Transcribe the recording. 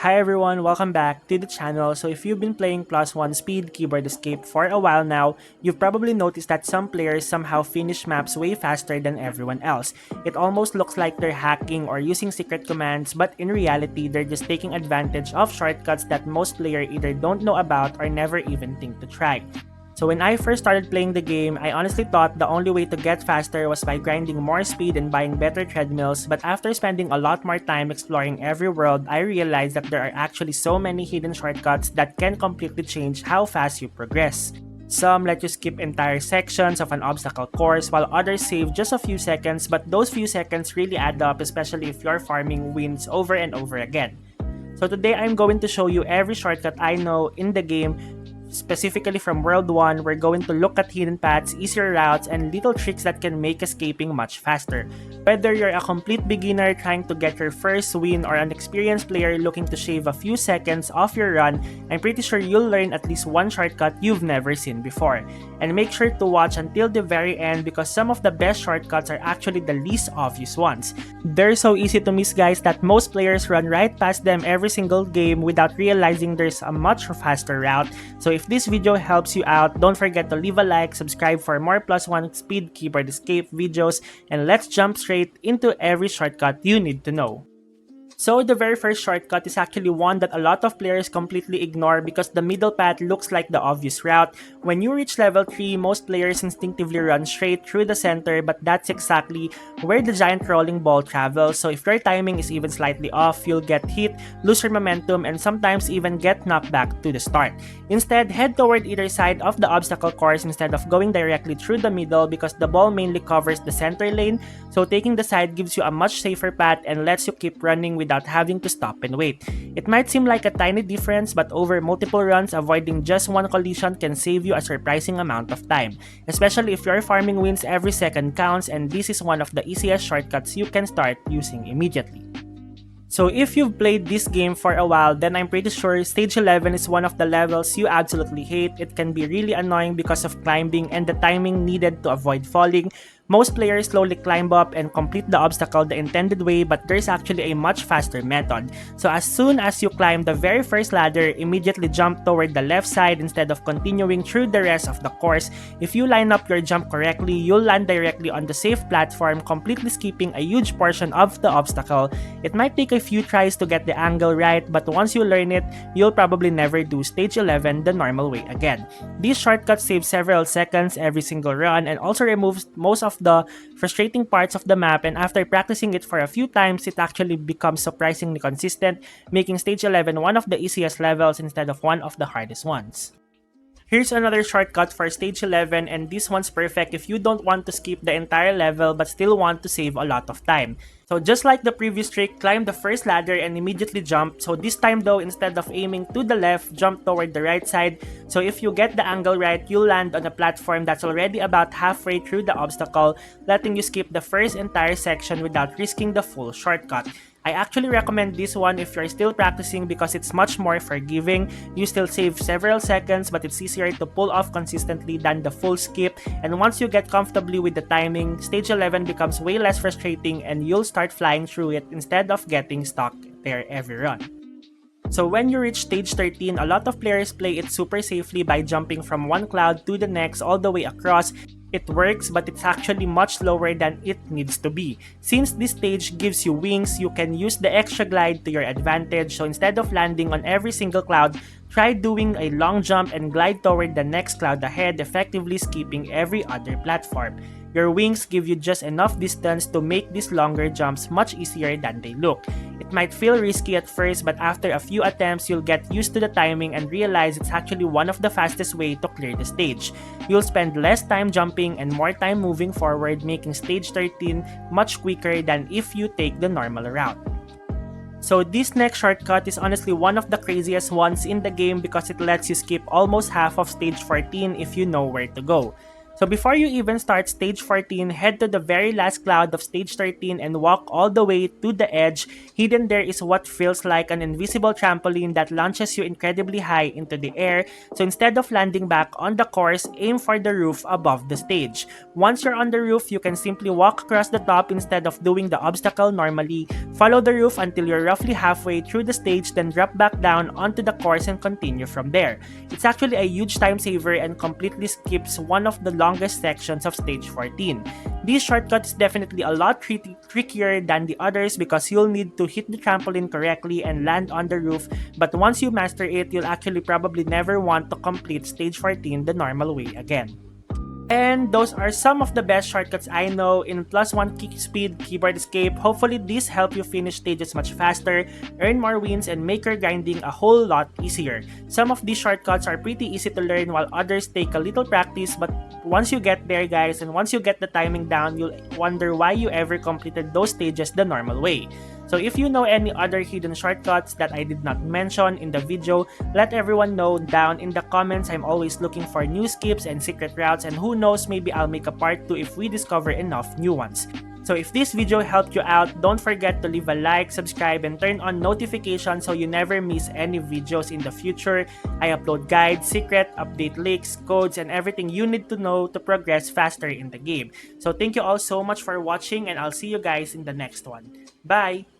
Hi everyone, welcome back to the channel. So if you've been playing plus one speed keyboard escape for a while now, you've probably noticed that some players somehow finish maps way faster than everyone else. It almost looks like they're hacking or using secret commands, but in reality, they're just taking advantage of shortcuts that most players either don't know about or never even think to try. So when I first started playing the game, I honestly thought the only way to get faster was by grinding more speed and buying better treadmills, but after spending a lot more time exploring every world, I realized that there are actually so many hidden shortcuts that can completely change how fast you progress. Some let you skip entire sections of an obstacle course, while others save just a few seconds, but those few seconds really add up, especially if you're farming wins over and over again. So today I'm going to show you every shortcut I know in the game. Specifically from World 1, we're going to look at hidden paths, easier routes, and little tricks that can make escaping much faster. Whether you're a complete beginner trying to get your first win or an experienced player looking to shave a few seconds off your run, I'm pretty sure you'll learn at least one shortcut you've never seen before. And make sure to watch until the very end because some of the best shortcuts are actually the least obvious ones. They're so easy to miss, guys, that most players run right past them every single game without realizing there's a much faster route. So if this video helps you out, don't forget to leave a like, subscribe for more plus one speed keyboard escape videos, and let's jump straight into every shortcut you need to know. So the very first shortcut is actually one that a lot of players completely ignore because the middle path looks like the obvious route. When you reach level 3, most players instinctively run straight through the center, but that's exactly where the giant rolling ball travels. So if your timing is even slightly off, you'll get hit, lose your momentum, and sometimes even get knocked back to the start. Instead, head toward either side of the obstacle course instead of going directly through the middle because the ball mainly covers the center lane, so taking the side gives you a much safer path and lets you keep running without having to stop and wait. It might seem like a tiny difference, but over multiple runs, avoiding just one collision can save you a surprising amount of time, especially if you're farming wins. Every second counts, and this is one of the easiest shortcuts you can start using immediately. So if you've played this game for a while, then I'm pretty sure Stage 11 is one of the levels you absolutely hate. It can be really annoying because of climbing and the timing needed to avoid falling. Most players slowly climb up and complete the obstacle the intended way, but there's actually a much faster method. So as soon as you climb the very first ladder, immediately jump toward the left side instead of continuing through the rest of the course. If you line up your jump correctly, you'll land directly on the safe platform, completely skipping a huge portion of the obstacle. It might take a few tries to get the angle right, but once you learn it, you'll probably never do Stage 11 the normal way again. These shortcuts save several seconds every single run and also removes most of the frustrating parts of the map, and after practicing it for a few times, it actually becomes surprisingly consistent, making Stage 11 one of the easiest levels instead of one of the hardest ones. Here's another shortcut for Stage 11, and this one's perfect if you don't want to skip the entire level but still want to save a lot of time. So just like the previous trick, climb the first ladder and immediately jump. So this time though, instead of aiming to the left, jump toward the right side. So if you get the angle right, you'll land on a platform that's already about halfway through the obstacle, letting you skip the first entire section without risking the full shortcut. I actually recommend this one if you're still practicing because it's much more forgiving. You still save several seconds, but it's easier to pull off consistently than the full skip. And once you get comfortably with the timing, Stage 11 becomes way less frustrating and you'll start flying through it instead of getting stuck there every run. So when you reach Stage 13, a lot of players play it super safely by jumping from one cloud to the next all the way across. It works, but it's actually much slower than it needs to be. Since this stage gives you wings, you can use the extra glide to your advantage. So instead of landing on every single cloud, try doing a long jump and glide toward the next cloud ahead, effectively skipping every other platform. Your wings give you just enough distance to make these longer jumps much easier than they look. It might feel risky at first, but after a few attempts, you'll get used to the timing and realize it's actually one of the fastest ways to clear the stage. You'll spend less time jumping and more time moving forward, making Stage 13 much quicker than if you take the normal route. So this next shortcut is honestly one of the craziest ones in the game because it lets you skip almost half of Stage 14 if you know where to go. So before you even start stage 14, head to the very last cloud of stage 13 and walk all the way to the edge. Hidden there is what feels like an invisible trampoline that launches you incredibly high into the air. So instead of landing back on the course, aim for the roof above the stage. Once you're on the roof, you can simply walk across the top instead of doing the obstacle normally. Follow the roof until you're roughly halfway through the stage, then drop back down onto the course and continue from there. It's actually a huge time saver and completely skips one of the longest sections of stage 14. This shortcut is definitely a lot trickier than the others because you'll need to hit the trampoline correctly and land on the roof, but once you master it, you'll actually probably never want to complete stage 14 the normal way again. And those are some of the best shortcuts I know in plus one kick speed keyboard escape. Hopefully these help you finish stages much faster, earn more wins, and make your grinding a whole lot easier. Some of these shortcuts are pretty easy to learn while others take a little practice, but once you get there guys and once you get the timing down, you'll wonder why you ever completed those stages the normal way. So if you know any other hidden shortcuts that I did not mention in the video, let everyone know down in the comments. I'm always looking for new skips and secret routes, and who knows, maybe I'll make a part 2 if we discover enough new ones. So if this video helped you out, don't forget to leave a like, subscribe, and turn on notifications so you never miss any videos in the future. I upload guides, secret, update leaks, codes, and everything you need to know to progress faster in the game. So thank you all so much for watching, and I'll see you guys in the next one. Bye!